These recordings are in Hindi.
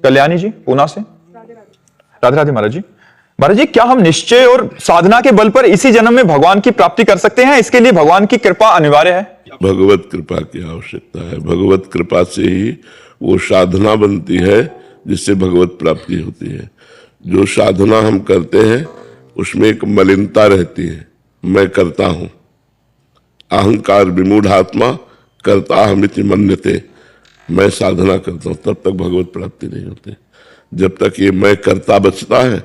कल्याणी जी पूना से। राधे राधे महाराज जी। महाराज जी, क्या हम निश्चय और साधना के बल पर इसी जन्म में भगवान की प्राप्ति कर सकते हैं? इसके लिए भगवान की कृपा अनिवार्य है? भगवत कृपा की आवश्यकता है। भगवत कृपा से ही वो साधना बनती है जिससे भगवत प्राप्ति होती है। जो साधना हम करते हैं उसमें एक मलिनता रहती है, मैं करता हूं, अहंकार विमूढ़ात्मा करता हमिति मन्यते, मैं साधना करता हूं, तब तक भगवत प्राप्ति नहीं होती। जब तक ये मैं करता बचता है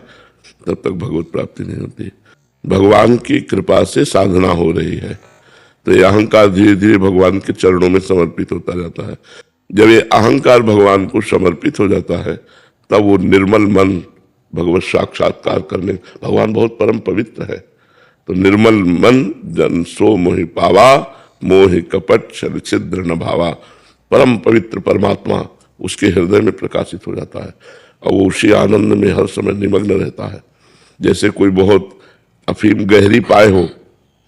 तब तक भगवत प्राप्ति नहीं होती। भगवान की कृपा से साधना हो रही है तो ये अहंकार धीरे धीरे भगवान के चरणों में समर्पित होता जाता है। जब ये अहंकार भगवान को समर्पित हो जाता है तब वो निर्मल मन भगवत साक्षात्कार करने, भगवान बहुत परम पवित्र है, तो निर्मल मन जन सो मोहि पावा, मोहि कपट छल छिद्र न भावा, परम पवित्र परमात्मा उसके हृदय में प्रकाशित हो जाता है और वो उसी आनंद में हर समय निमग्न रहता है। जैसे कोई बहुत अफीम गहरी पाए हो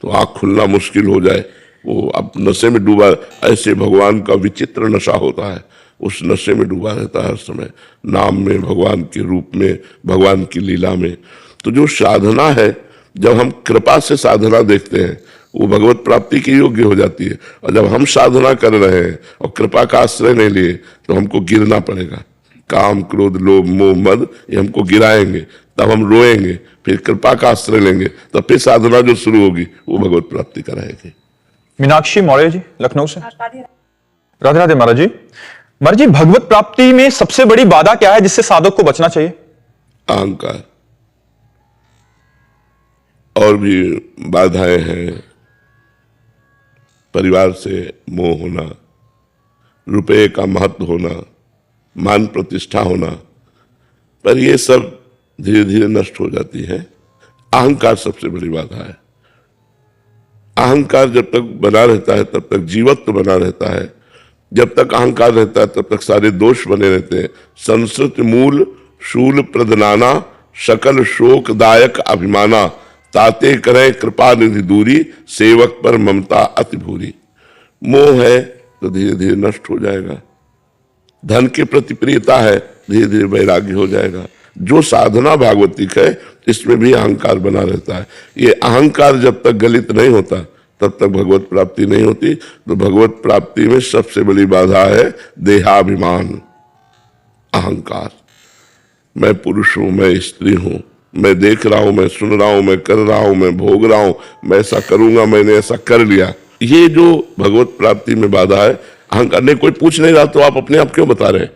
तो आंख खुलना मुश्किल हो जाए, वो अब नशे में डूबा, ऐसे भगवान का विचित्र नशा होता है, उस नशे में डूबा रहता है हर समय, नाम में, भगवान के रूप में, भगवान की लीला में। तो जो साधना है, जब हम कृपा से साधना देखते हैं वो भगवत प्राप्ति के योग्य हो जाती है। और जब हम साधना कर रहे हैं और कृपा का आश्रय नहीं लिए तो हमको गिरना पड़ेगा। काम क्रोध लोभ मोह मद ये हमको गिराएंगे, तब हम रोएंगे, फिर कृपा का आश्रय लेंगे, तब फिर साधना जो शुरू होगी वो भगवत प्राप्ति कराएगी। मीनाक्षी मौर्य जी लखनऊ से। राधे राधे महाराज जी। महाराज जी, भगवत प्राप्ति में सबसे बड़ी बाधा क्या है जिससे साधक को बचना चाहिए? अहंकार। और भी बाधाएं हैं, परिवार से मोह होना, रुपए का महत्व होना, मान प्रतिष्ठा होना, पर ये सब धीरे धीरे नष्ट हो जाती है। अहंकार सबसे बड़ी बाधा है। अहंकार जब तक बना रहता है तब तक जीवत्व बना रहता है, जब तक अहंकार रहता है तब तक सारे दोष बने रहते हैं। संस्कृत मूल शूल प्रदनाना, सकल शोकदायक अभिमाना, ताते करें कृपा निधि दूरी, सेवक पर ममता अति भूरी। मोह है तो धीरे धीरे नष्ट हो जाएगा, धन के प्रति प्रियता है, धीरे धीरे वैराग्य हो जाएगा। जो साधना भागवतिक है इसमें भी अहंकार बना रहता है। ये अहंकार जब तक गलित नहीं होता तब तक भगवत प्राप्ति नहीं होती। तो भगवत प्राप्ति में सबसे बड़ी बाधा है देहाभिमान, अहंकार। मैं पुरुष हूं, मैं स्त्री हूं, मैं देख रहा हूं, मैं सुन रहा हूं, मैं कर रहा हूं, मैं भोग रहा हूं, मैं ऐसा करूंगा, मैंने ऐसा कर लिया। ये जो भगवत प्राप्ति में बाधा है, अहंकार ने कोई पूछ नहीं रहा तो आप अपने आप क्यों बता रहे हैं?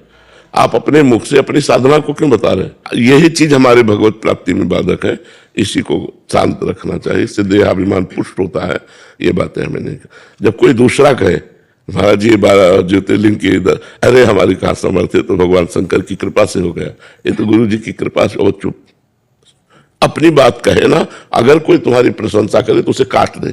आप अपने मुख से अपनी साधना को क्यों बता रहे हैं? यही चीज हमारे भगवत प्राप्ति में बाधक है। इसी को शांत रखना चाहिए, इससे देहाभिमान पुष्ट होता है। ये बातें हमें नहीं। जब कोई दूसरा कहे महाराज जी 12 ज्योतिर्लिंग के इधर, अरे हमारी कहाँ सामर्थ्य, तो भगवान शंकर की कृपा से हो गया, ये तो गुरु जी की कृपा से। और चुप, अपनी बात कहे ना। अगर कोई तुम्हारी प्रशंसा करे तो उसे काट दे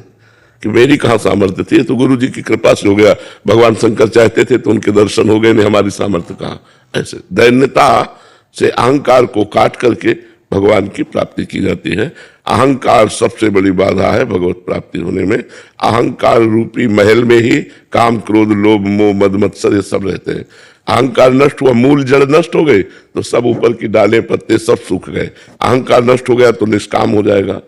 कि मेरी कहां सामर्थ्य थी, तो गुरु जी की कृपा से हो गया। भगवान शंकर चाहते थे तो उनके दर्शन हो गए, नहीं हमारी सामर्थ्य कहां। ऐसे दैन्यता से अहंकार को काट करके भगवान की प्राप्ति की जाती है। अहंकार सबसे बड़ी बाधा है भगवत प्राप्ति होने में। अहंकार रूपी महल में ही काम क्रोध लोभ मोह मद मत्सर ये सब रहते हैं। अहंकार नष्ट हुआ, मूल जड़ नष्ट हो गई तो सब ऊपर की डालें पत्ते सब सूख गए। अहंकार नष्ट हो गया तो निष्काम हो जाएगा,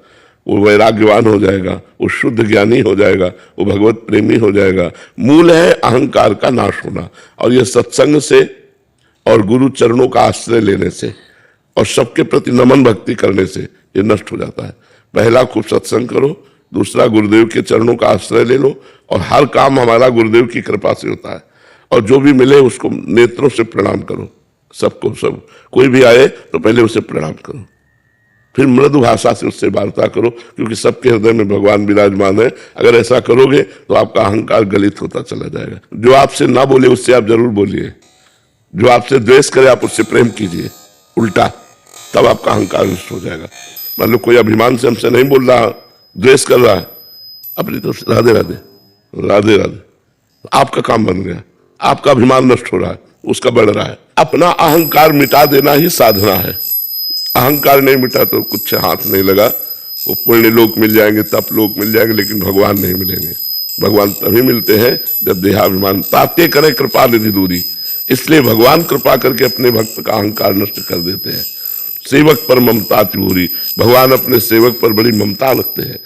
वो वैराग्यवान हो जाएगा, वो शुद्ध ज्ञानी हो जाएगा, वो भगवत प्रेमी हो जाएगा। मूल है अहंकार का नाश होना। और ये सत्संग से और गुरु चरणों का आश्रय लेने से और सबके प्रति नमन भक्ति करने से ये नष्ट हो जाता है। पहला खूब सत्संग करो, दूसरा गुरुदेव के चरणों का आश्रय ले लो, और हर काम हमारा गुरुदेव की कृपा से होता है। और जो भी मिले उसको नेत्रों से प्रणाम करो, सबको, सब कोई भी आए तो पहले उसे प्रणाम करो, फिर मृदु भाषा से उससे वार्ता करो, क्योंकि सबके हृदय में भगवान विराजमान है। अगर ऐसा करोगे तो आपका अहंकार गलित होता चला जाएगा। जो आपसे ना बोले उससे आप जरूर बोलिए, जो आपसे द्वेष करे आप उससे प्रेम कीजिए, उल्टा, तब आपका अहंकार नष्ट हो जाएगा। मान लो कोई अभिमान से हमसे नहीं बोल रहा, द्वेष कर रहा है, अपनी तरफ से राधे राधे राधे राधे, आपका काम बन गया, आपका अभिमान नष्ट हो रहा है, उसका बढ़ रहा है। अपना अहंकार मिटा देना ही साधना है। अहंकार नहीं मिटा तो कुछ हाथ नहीं लगा। वो पुण्य लोक मिल जाएंगे, तप लोक मिल जाएंगे, लेकिन भगवान नहीं मिलेंगे। भगवान तभी मिलते हैं जब देहाभिमान, ताते करे कृपा निधि दूरी, इसलिए भगवान कृपा करके अपने भक्त का अहंकार नष्ट कर देते हैं। सेवक पर ममता त्रिभुरी, भगवान अपने सेवक पर बड़ी ममता रखते हैं,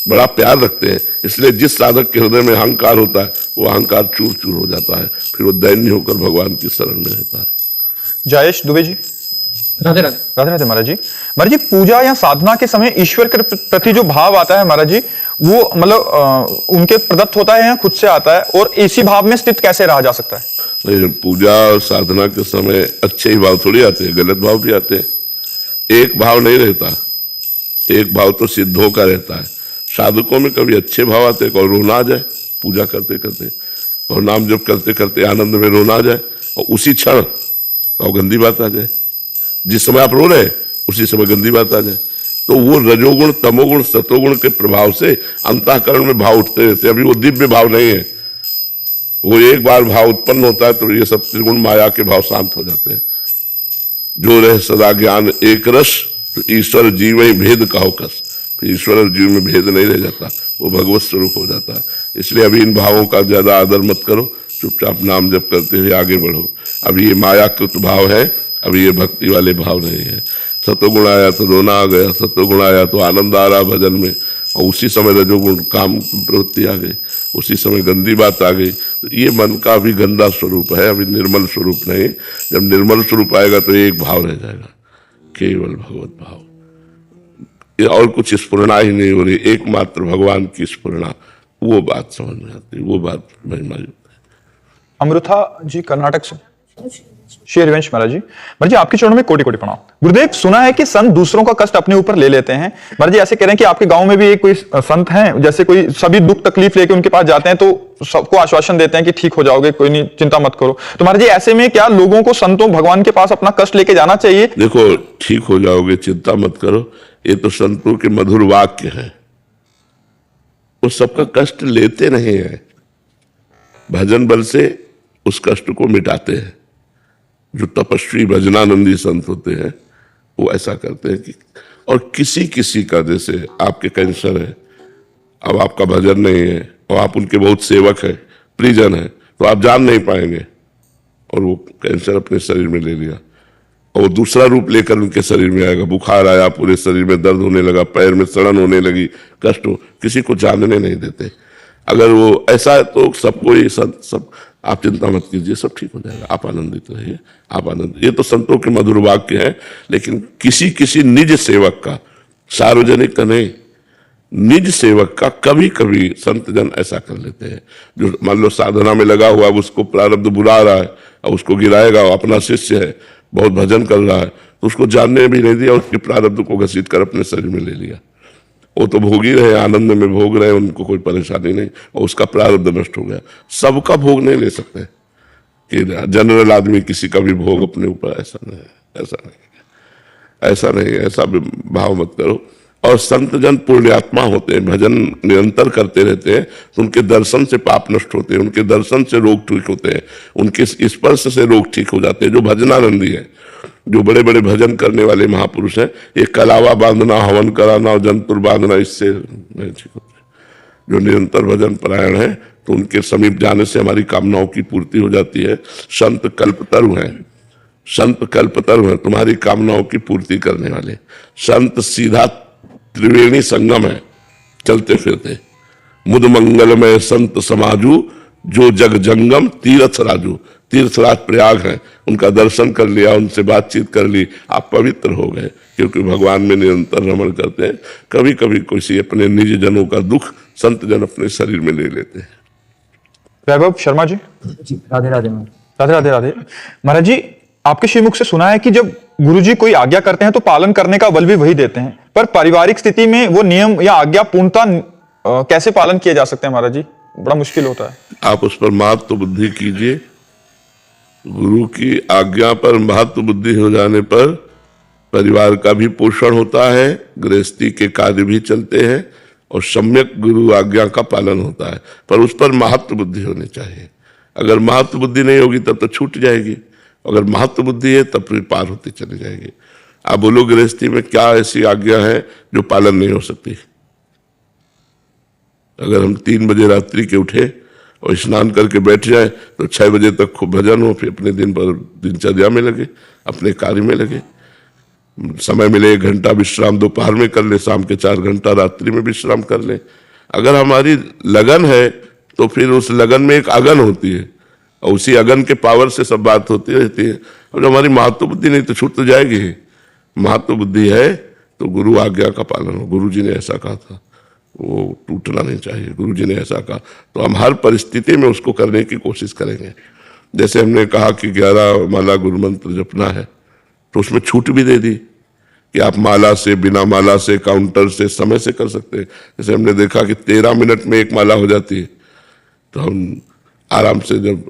बड़ा प्यार रखते हैं। इसलिए जिस साधक के हृदय में अहंकार होता है वो अहंकार चूर चूर हो जाता है, फिर वो दैन्य होकर भगवान की शरण में रहता है। जयेश दुबे जी। राधे राधे। राधे राधे महाराज जी। महाराज जी, पूजा या साधना के समय ईश्वर के प्रति जो भाव आता है महाराज जी, वो मतलब उनके प्रदत्त होता है या खुद से आता है, और इसी भाव में स्थित कैसे रहा जा सकता है? नहीं, पूजा और साधना के समय अच्छे ही भाव थोड़ी आते हैं, गलत भाव भी आते हैं। एक भाव नहीं रहता, एक भाव तो सिद्धों का रहता है। साधकों में कभी अच्छे भाव आते हैं, और रोना आ जाए पूजा करते करते, और नाम जप करते करते आनंद में रोना आ जाए, और उसी क्षण और गंदी बात आ जाए। जिस समय आप रो रहे हैं उसी समय गंदी बात आ जाए। तो वो रजोगुण तमोगुण सतोगुण के प्रभाव से अंतःकरण में भाव उठते रहते हैं। अभी वो दिव्य भाव नहीं है, वो एक बार भाव उत्पन्न होता है तो ये सब त्रिगुण माया के भाव शांत हो जाते हैं। जो रहे सदा ज्ञान एक रस, तो ईश्वर जीव ही भेद कहो कस, फिर ईश्वर और जीव में भेद नहीं रह जाता, वो भगवत स्वरूप हो जाता है। इसलिए अभी इन भावों का ज्यादा आदर मत करो, चुपचाप नाम जप करते हुए आगे बढ़ो। अभी ये मायाकृत भाव है, अभी ये भक्ति वाले भाव नहीं है। सतोगुण आया तो रोना आ गया, सतोगुण आया तो आनंद आ रहा भजन में, और उसी समय रजोगुण काम प्रवृत्ति आ गई, उसी समय गंदी बात आ गई। तो ये मन का अभी गंदा स्वरूप है, अभी निर्मल स्वरूप नहीं। जब निर्मल स्वरूप आएगा तो एक भाव रह जाएगा, केवल भगवत भाव। ये और कुछ स्फुरना ही नहीं हो रही, एकमात्र भगवान की स्फुरना, वो बात समझ में आती है, वो बात महिमा युक्त है। अमृता जी कर्नाटक से। श्री हरिवंश महाराज जी। महाराज जी, आपके चरणों में कोटि कोटि प्रणाम। गुरुदेव, सुना है कि संत दूसरों का कष्ट अपने ऊपर ले लेते हैं। महाराज जी, ऐसे कह रहे हैं कि आपके गांव में भी एक कोई संत हैं, जैसे कोई सभी दुख तकलीफ लेके उनके पास जाते हैं तो सबको आश्वासन देते हैं कि ठीक हो जाओगे, कोई नहीं, चिंता मत करो। तो महाराज जी, ऐसे में क्या लोगों को संतों भगवान के पास अपना कष्ट लेके जाना चाहिए? देखो, ठीक हो जाओगे, चिंता मत करो, ये तो संतों के मधुर वाक्य हैं। वो सबका कष्ट लेते नहीं है, भजन बल से उस कष्ट को मिटाते हैं। जो तपस्वी भजनानंदी संत होते हैं वो ऐसा करते हैं कि, और किसी किसी का, जैसे आपके कैंसर है, अब आपका भजन नहीं है और आप उनके बहुत सेवक हैं, परिजन हैं, तो आप जान नहीं पाएंगे, और वो कैंसर अपने शरीर में ले लिया, और वो दूसरा रूप लेकर उनके शरीर में आएगा। बुखार आया, पूरे शरीर में दर्द होने लगा, पैर में सड़न होने लगी, कष्ट हो, किसी को जानने नहीं देते। अगर वो ऐसा है तो सबको ये सब आप चिंता मत कीजिए, सब ठीक हो जाएगा, आप आनंदित रहिए, आप आनंद। ये तो संतों के मधुर वाक्य है, लेकिन किसी किसी निज सेवक का, सार्वजनिक का नहीं, निज सेवक का कभी कभी संत जन ऐसा कर लेते हैं। जो मान लो साधना में लगा हुआ, उसको प्रारब्ध बुला रहा है और उसको गिराएगा, अपना शिष्य है, बहुत भजन कर रहा है, तो उसको जानने भी नहीं दिया, उसके प्रारब्ध को घसीट कर अपने शरीर में ले लिया। वो तो भोगी रहे, आनंद में भोग रहे, उनको कोई परेशानी नहीं, और उसका प्रारब्ध नष्ट हो गया। सबका भोग नहीं ले सकते कि जनरल आदमी किसी का भी भोग अपने ऊपर, ऐसा नहीं, ऐसा नहीं, ऐसा नहीं, ऐसा भाव मत करो। और संत जन पुण्यात्मा होते हैं, भजन निरंतर करते रहते हैं, तो उनके दर्शन से पाप नष्ट होते हैं, उनके दर्शन से रोग ठीक होते हैं, उनके स्पर्श से रोग ठीक हो जाते हैं। जो भजनानंदी है, जो बड़े बड़े भजन करने वाले महापुरुष हैं, ये कलावा बांधना, हवन कराना और जंतुर बांधना, इससे नहीं ठीक होते। जो निरंतर भजन परायण है, तो उनके समीप जाने से हमारी कामनाओं की पूर्ति हो जाती है। संत कल्पतरु हैं, संत कल्पतरु हैं, तुम्हारी कामनाओं की पूर्ति करने वाले। संत सीधा त्रिवेणी संगम है, चलते फिरते। मुद मंगलमय संत समाजू, जो जग जंगम तीर्थ राजू। तीर्थराज प्रयाग है, उनका दर्शन कर लिया, उनसे बातचीत कर ली, आप पवित्र हो गए, क्योंकि भगवान में निरंतर रमण करते हैं। कभी कभी किसी अपने निज जनों का दुख संत जन अपने शरीर में ले लेते हैं। वैभव शर्मा जी। राधे राधे। राधे राधे राधे। महाराज जी, आपके श्रीमुख से सुना है कि जब गुरुजी कोई आज्ञा करते हैं तो पालन करने का बल भी वही देते हैं, पर पारिवारिक स्थिति में वो नियम या आज्ञा पूर्णता कैसे पालन किए जा सकते हैं महाराज जी? बड़ा मुश्किल होता है। आप उस पर महत्व बुद्धि कीजिए। गुरु की आज्ञा पर महत्व बुद्धि हो जाने पर परिवार का भी पोषण होता है, गृहस्थी के कार्य भी चलते हैं, और सम्यक गुरु आज्ञा का पालन होता है। पर उस पर महत्व बुद्धि होनी चाहिए। अगर महत्व बुद्धि नहीं होगी तब तो छूट जाएगी, अगर महत्व बुद्धि है तब फिर पार होती चली जाएगी। आप बोलो, गृहस्थी में क्या ऐसी आज्ञा है जो पालन नहीं हो सकती? अगर हम 3 बजे रात्रि के उठे और स्नान करके बैठ जाए तो 6 बजे तक खूब भजन हो, फिर अपने दिन पर दिनचर्या में लगे, अपने कार्य में लगे। समय मिले 1 घंटा विश्राम दोपहर में कर ले, शाम के 4 घंटा रात्रि में विश्राम कर ले। अगर हमारी लगन है तो फिर उस लगन में एक अगन होती है और उसी अगन के पावर से सब बात होती रहती है। और जब हमारी महत्व बुद्धि नहीं तो छूट तो जाएगी ही। महत्व बुद्धि है तो गुरु आज्ञा का पालन हो। गुरु जी ने ऐसा कहा था, वो टूटना नहीं चाहिए। गुरु जी ने ऐसा कहा तो हम हर परिस्थिति में उसको करने की कोशिश करेंगे। जैसे हमने कहा कि 11 माला गुरु मंत्र जपना है तो उसमें छूट भी दे दी कि आप माला से, बिना माला से, काउंटर से, समय से कर सकते हैं। जैसे हमने देखा कि 13 मिनट में 1 माला हो जाती है, तो हम आराम से जब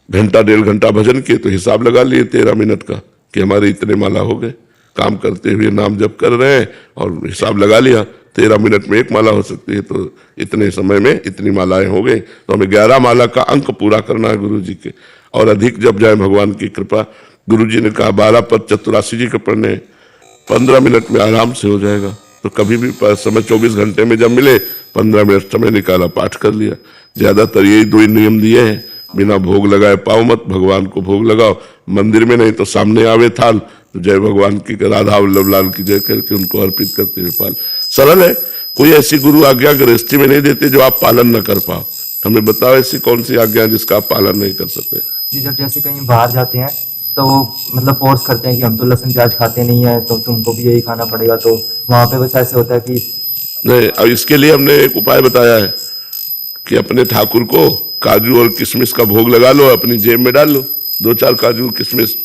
घंटा 1.5 घंटा भजन किए तो हिसाब लगा लिए 13 मिनट का कि हमारे इतने माला हो गए। काम करते हुए नाम जप कर रहे हैं और हिसाब लगा लिया 13 मिनट में 1 माला हो सकती है, तो इतने समय में इतनी मालाएं हो गई। तो हमें 11 माला का अंक पूरा करना है गुरु जी के, और अधिक जब जाए भगवान की कृपा। गुरु जी ने कहा 12 पद चतुरासी जी के पढ़ने 15 मिनट में आराम से हो जाएगा। तो कभी भी समय 24 घंटे में जब मिले 15 मिनट समय निकाला, पाठ कर लिया। ज्यादातर यही 2 ही नियम दिए हैं, बिना भोग लगाए पाओ मत, भगवान को भोग लगाओ। मंदिर में नहीं तो सामने आवे थाल तो जय भगवान की, राधा वल्लभ लाल की जय करके उनको अर्पित करते हुए पाल। सरल है, कोई ऐसी गुरु आज्ञा गृहस्थी में नहीं देते जो आप पालन न कर पाओ। हमें बताओ ऐसी कौन सी आज्ञा जिसका आप पालन नहीं कर सकते। जी, जब जैसे कहीं बाहर जाते हैं तो मतलब फोर्स करते हैं कि हम तो लहसुन प्याज खाते नहीं है तो तुमको भी यही खाना पड़ेगा, तो वहाँ पे बस ऐसे होता है कि नहीं। अब इसके लिए हमने एक उपाय बताया है कि अपने ठाकुर को काजू और किशमिश का भोग लगा लो, अपनी जेब में डाल लो 2-4 काजू किशमिश,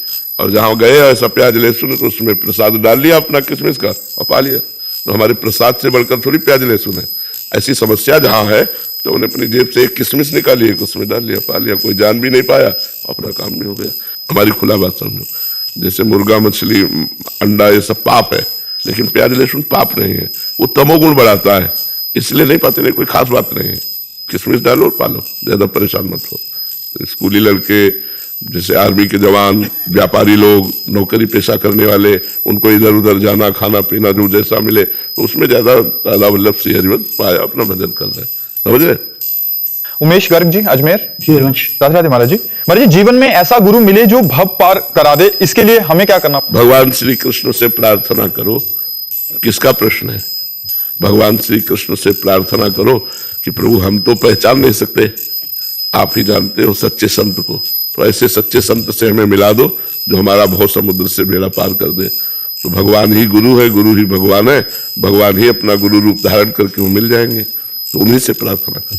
और जहां गए ऐसा प्याज लहसुन तो उसमें प्रसाद डाल लिया अपना किशमिश का और पा लिया। तो हमारे प्रसाद से बढ़कर थोड़ी प्याज लहसुन है। ऐसी समस्या जहां है तो उन्हें अपनी जेब से एक किशमिश निकाली, एक उसमें डाल लिया, पा लिया, कोई जान भी नहीं पाया, अपना काम भी हो गया। हमारी खुला बात समझो, जैसे मुर्गा, मछली, अंडा ये सब पाप है, लेकिन प्याज लहसुन पाप नहीं है, वो तमोगुण बढ़ाता है, इसलिए नहीं पाते। नहीं, कोई खास बात नहीं है, किशमिश डालो और पालो, ज्यादा परेशान मत हो। तो स्कूली लड़के, जैसे आर्मी के जवान, व्यापारी लोग, नौकरी पेशा करने वाले, उनको इधर उधर जाना, खाना पीना जो जैसा मिले, तो उसमें ज्यादा राधा वल्लभ श्री हरिवंश पाया, अपना भजन कर रहे हैं। समझ रहे? उमेश गर्ग जी, अजमेर। शीरवंश। राधे राधे महाराज जी। महाराज जी, जीवन में ऐसा गुरु मिले जो भव पार करा दे, इसके लिए हमें क्या करना? भगवान श्री कृष्ण से प्रार्थना करो। किसका प्रश्न है? भगवान श्री कृष्ण से प्रार्थना करो कि प्रभु हम तो पहचान नहीं सकते, आप ही जानते हो सच्चे संत को, तो ऐसे सच्चे संत से हमें मिला दो जो हमारा भव समुद्र से बेड़ा पार कर दे। तो भगवान ही गुरु है, गुरु ही भगवान है, भगवान ही अपना गुरु रूप धारण करके वो मिल जाएंगे। तो उन्हीं से प्रार्थना करो।